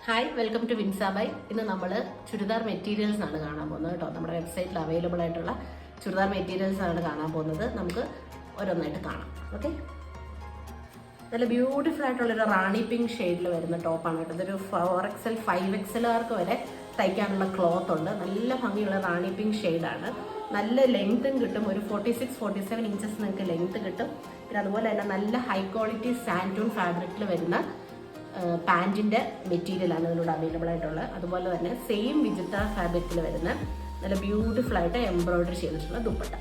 Hi, welcome to വിൻസാബൈ. ഇന്ന് നമ്മൾ churidar materials ആണ് കാണാൻ പോകുന്നത് കേട്ടോ. നമ്മുടെ വെബ്സൈറ്റിൽ അവൈലബിൾ ആയിട്ടുള്ള ചുരിദാർ മെറ്റീരിയൽസ് ആണ് കാണാൻ പോകുന്നത്. നമുക്ക് ഓരോന്നായിട്ട് കാണാം. ഓക്കെ, നല്ല ബ്യൂട്ടിഫുൾ ആയിട്ടുള്ളൊരു റാണി പിങ്ക് ഷെയ്ഡിൽ വരുന്ന ടോപ്പാണ് കേട്ടോ. ഇതൊരു 4XL 5XLകാർക്ക് വരെ തയ്ക്കാനുള്ള ക്ലോത്ത് ഉണ്ട്. നല്ല ഭംഗിയുള്ള റാണി പിങ്ക് ഷെയ്ഡാണ്. നല്ല ലെങ്ത്തും കിട്ടും. ഒരു 46-47 ഇഞ്ചസ് നിങ്ങൾക്ക് ലെങ്ത്ത് കിട്ടും. പിന്നെ അതുപോലെ തന്നെ നല്ല ഹൈ ക്വാളിറ്റി സാൻറ്റൂൺ ഫാബ്രിക്കിൽ വരുന്ന പാൻറ്റിൻ്റെ മെറ്റീരിയലാണ് ഇതിലൂടെ അവൈലബിൾ ആയിട്ടുള്ളത്. അതുപോലെ തന്നെ സെയിം വിജിറ്റ ഫാബ്രിക്കിൽ വരുന്ന നല്ല ബ്യൂട്ടിഫുൾ ആയിട്ട് എംബ്രോയിഡറി ചെയ്തിട്ടുള്ള ദുപ്പട്ട.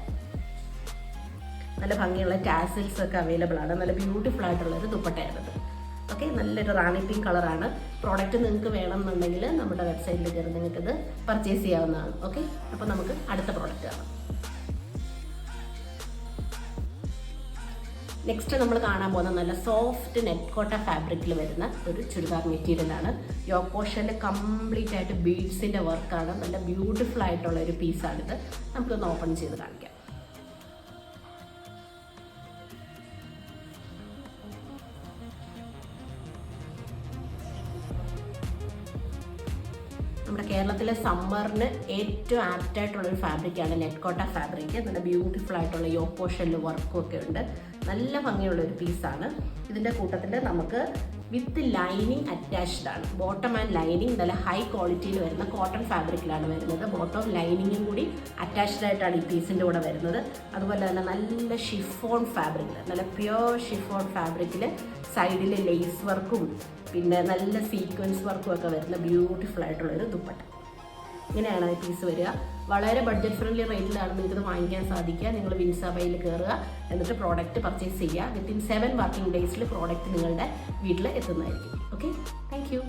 നല്ല ഭംഗിയുള്ള ടാസിൽസ് ഒക്കെ അവൈലബിൾ ആണ്. നല്ല ബ്യൂട്ടിഫുൾ ആയിട്ടുള്ളൊരു ദുപ്പട്ടയാണിത്. ഓക്കെ, നല്ലൊരു റാണി പിങ്ക് കളറാണ്. പ്രോഡക്റ്റ് നിങ്ങൾക്ക് വേണമെന്നുണ്ടെങ്കിൽ നമ്മുടെ വെബ്സൈറ്റിൽ കയറി നിങ്ങൾക്കിത് പർച്ചേസ് ചെയ്യാവുന്നതാണ്. ഓക്കെ, അപ്പോൾ നമുക്ക് അടുത്ത പ്രോഡക്റ്റ് കാണാം. നെക്സ്റ്റ് നമ്മൾ കാണാൻ പോകുന്ന നല്ല സോഫ്റ്റ് നെറ്റ് കോട്ട ഫാബ്രിക്കിൽ വരുന്ന ഒരു ചുരിദാർ മെറ്റീരിയലാണ്. യോക്ക് പോർഷനിൽ കംപ്ലീറ്റ് ആയിട്ട് ബീഡ്സിൻ്റെ വർക്കാണ്. നല്ല ബ്യൂട്ടിഫുൾ ആയിട്ടുള്ള ഒരു പീസാണിത്. നമുക്കൊന്ന് ഓപ്പൺ ചെയ്ത് കാണിക്കാം. നമ്മുടെ കേരളത്തിലെ സമ്മറിന് ഏറ്റവും ആപ്റ്റായിട്ടുള്ളൊരു ഫാബ്രിക്കാണ് നെറ്റ് കോട്ട ഫാബ്രിക്. നല്ല ബ്യൂട്ടിഫുൾ ആയിട്ടുള്ള യോക്ക് പോർഷനിൽ വർക്കും ഒക്കെ ഉണ്ട്. നല്ല ഭംഗിയുള്ളൊരു പീസാണ്. ഇതിൻ്റെ കൂട്ടത്തിൽ നമുക്ക് വിത്ത് ലൈനിങ് അറ്റാച്ച്ഡ് ആണ്. ബോട്ടം ആൻഡ് ലൈനിങ് നല്ല ഹൈ ക്വാളിറ്റിയിൽ വരുന്ന കോട്ടൺ ഫാബ്രിക്കിലാണ് വരുന്നത്. ബോട്ടം ലൈനിങ്ങും കൂടി അറ്റാച്ച്ഡ് ആയിട്ടാണ് ഈ പീസിൻ്റെ കൂടെ വരുന്നത്. അതുപോലെ തന്നെ നല്ല ഷിഫോൺ ഫാബ്രിക്, നല്ല പ്യുവർ ഷിഫോൺ ഫാബ്രിക്കിൽ സൈഡിൽ ലേസ് വർക്കും പിന്നെ നല്ല സീക്വൻസ് വർക്കും ഒക്കെ വരുന്ന ബ്യൂട്ടിഫുൾ ആയിട്ടുള്ളൊരു ദുപ്പട്ട. ഇങ്ങനെയാണ് ഈ പീസ് വരിക. വളരെ ബഡ്ജറ്റ് ഫ്രണ്ട്ലി റേറ്റിലാണ് നിങ്ങൾക്കിത് വാങ്ങിക്കാൻ സാധിക്കുക. നിങ്ങൾ വിൻസാബൈയിൽ കയറുക, എന്നിട്ട് പ്രോഡക്റ്റ് പർച്ചേസ് ചെയ്യുക. വിത്തിൻ 7 വർക്കിംഗ് ഡേയ്സിൽ പ്രോഡക്റ്റ് നിങ്ങളുടെ വീട്ടിൽ എത്തുന്നതായിരിക്കും. Okay, thank you.